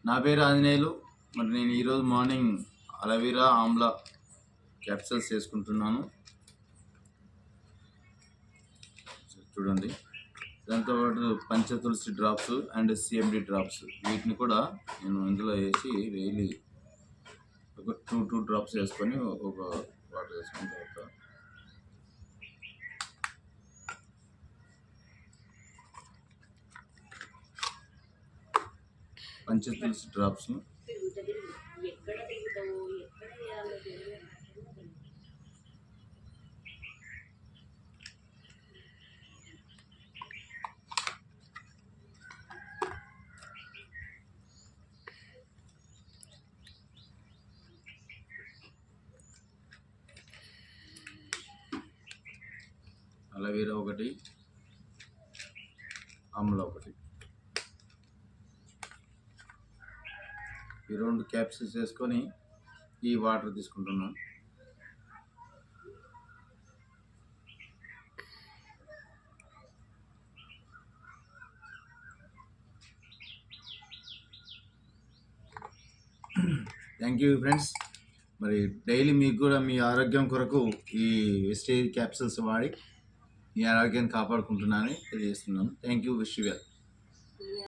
నా పేరు ఆంజనేయులు. మరి నేను ఈరోజు మార్నింగ్ అలోవెరా ఆమ్లా క్యాప్సూల్స్ చేసుకుంటున్నాను. చూడండి, దాంతోపాటు Panchatulasi drops and CMD drops, వీటిని కూడా నేను ఇందులో వేసి డైలీ ఒక టూ డ్రాప్స్ వేసుకొని ఒక వాటర్ వేసుకున్న తర్వాత పంచతులసి డ్రాప్స్ అలోవెరా ఒకటి, ఆమ్లా ఒకటి, ఈ 2 క్యాప్సూల్స్ వేసుకొని ఈ వాటర్ తీసుకుంటున్నాను. Thank you friends. మరి డైలీ మీకు కూడా మీ ఆరోగ్యం కొరకు ఈ వెస్టేజ్ క్యాప్సూల్స్ వాడి మీ ఆరోగ్యాన్ని కాపాడుకుంటున్నానని తెలియజేస్తున్నాను. Thank you. Wish you well.